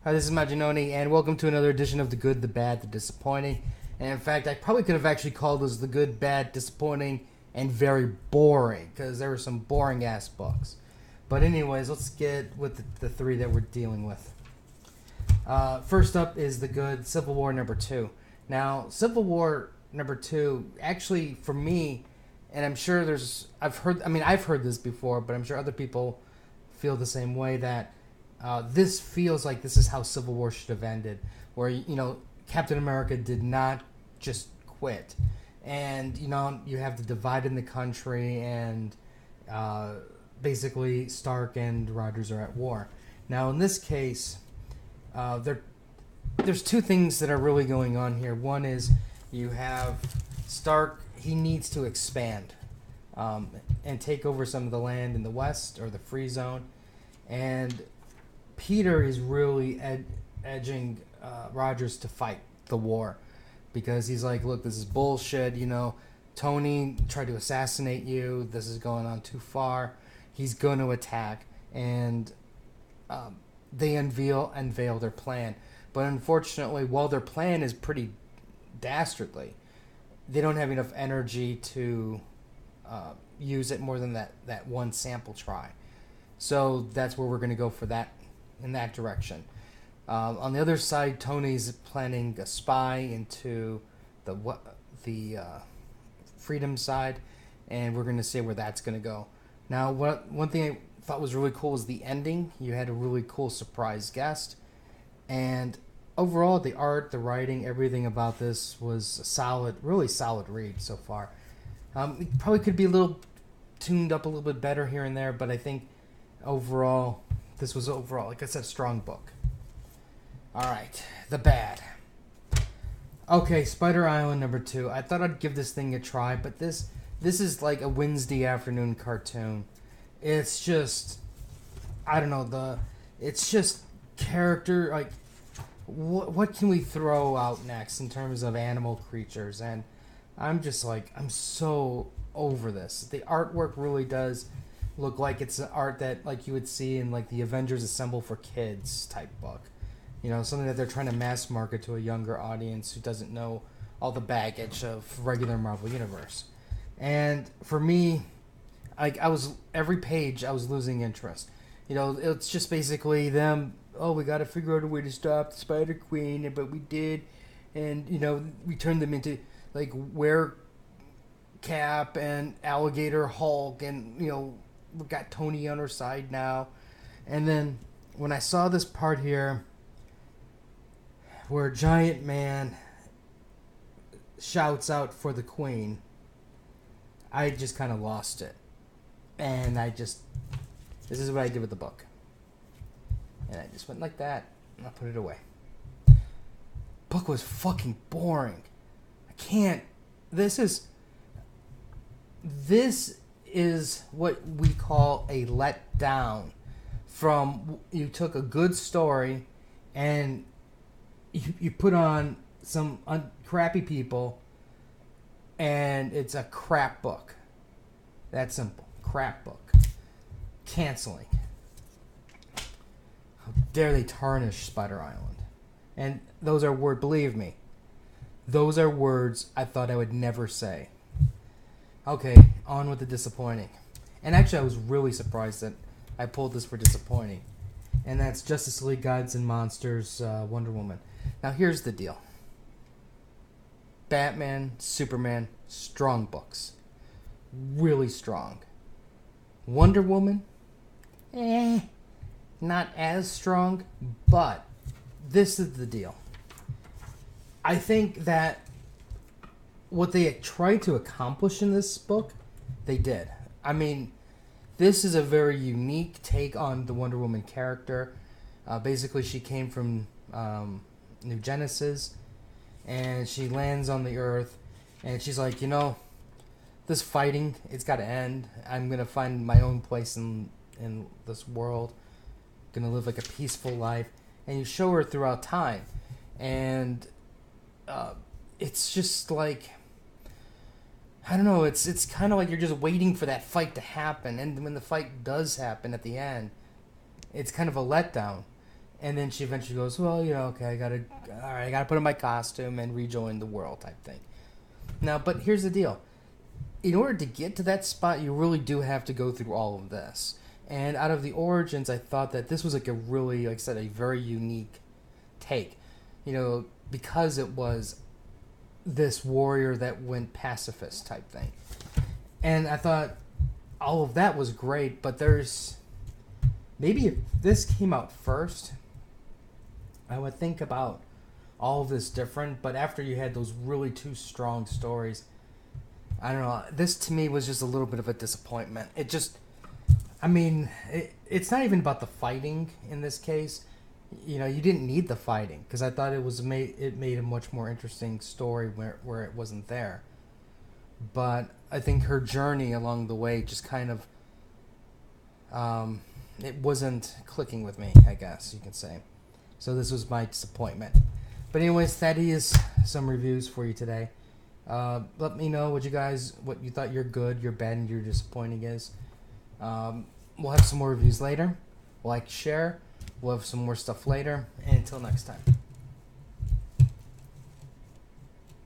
Hi, this is Maginoni, and welcome to another edition of The Good, the Bad, the Disappointing. And in fact, I probably could have actually called this The Good, Bad, Disappointing, and Very Boring, because there were some boring-ass books. But anyways, let's get with the three that we're dealing with. First up is The Good, Civil War number 2. Now, Civil War number 2, actually, for me, and I'm sure I've heard this before, but I'm sure other people feel the same way, that this feels like this is how Civil War should have ended, where, Captain America did not just quit. And, you have the divide in the country, and basically Stark and Rogers are at war. Now, in this case, there's two things that are really going on here. One is you have Stark, he needs to expand and take over some of the land in the West, or the Free Zone. And Peter is really edging Rogers to fight the war, because he's like, look, this is bullshit, Tony tried to assassinate you, this is going on too far, he's going to attack. And they unveil their plan. But unfortunately, while their plan is pretty dastardly, they don't have enough energy to use it more than that one sample try. So that's where we're going to go for that, in that direction. On the other side, Tony's planning a spy into the freedom side, and we're going to see where that's going to go. Now, one thing I thought was really cool was the ending. You had a really cool surprise guest, and overall, the art, the writing, everything about this was a solid, really solid read so far. It probably could be a little tuned up a little bit better here and there, but I think overall, this was like I said, a strong book. Alright, the bad. Okay, Spider Island number 2. I thought I'd give this thing a try, but this is like a Wednesday afternoon cartoon. It's just, I don't know, it's just character, like, what can we throw out next in terms of animal creatures? And I'm just like, I'm so over this. The artwork really does look like it's an art that, like, you would see in, like, the Avengers Assemble for Kids type book. Something that they're trying to mass market to a younger audience who doesn't know all the baggage of regular Marvel Universe. And for me, every page I was losing interest. It's just basically them, we got to figure out a way to stop the Spider Queen, but we did, and we turned them into like Cap and Alligator Hulk, and we got Tony on our side now. And then when I saw this part here where Giant Man shouts out for the Queen, I just kind of lost it. And this is what I did with the book. And I just went like that, and I put it away. Book was fucking boring. I can't. This is what we call a letdown. From, you took a good story and you put on some crappy people, and it's a crap book. That simple. Crap book. Canceling. How dare they tarnish Spider Island? And those are words, believe me, those are words I thought I would never say. Okay, on with the disappointing. And actually, I was really surprised that I pulled this for disappointing. And that's Justice League Gods and Monsters, Wonder Woman. Now, here's the deal. Batman, Superman, strong books. Really strong. Wonder Woman, not as strong, but this is the deal. I think that what they tried to accomplish in this book, they did. I mean, this is a very unique take on the Wonder Woman character. Basically, she came from New Genesis, and she lands on the Earth, and she's like, this fighting, it's got to end. I'm going to find my own place in this world. Going to live like a peaceful life. And you show her throughout time. And it's just like, I don't know, it's kind of like you're just waiting for that fight to happen. And when the fight does happen at the end, it's kind of a letdown. And then she eventually goes, well, okay, I gotta put on my costume and rejoin the world type thing. Now, but here's the deal. In order to get to that spot, you really do have to go through all of this. And out of the origins, I thought that this was like a really, like I said, a very unique take. Because it was this warrior that went pacifist type thing. And I thought all of that was great, but maybe if this came out first, I would think about all of this different, but after you had those really two strong stories, I don't know, this to me was just a little bit of a disappointment. It's not even about the fighting in this case. You didn't need the fighting, because I thought it made a much more interesting story where it wasn't there. But I think her journey along the way just kind of, it wasn't clicking with me, I guess you can say. So this was my disappointment. But anyways, that is some reviews for you today. Let me know what you thought your good, your bad, and your disappointing is. We'll have some more reviews later. Like, share. We'll have some more stuff later. And until next time.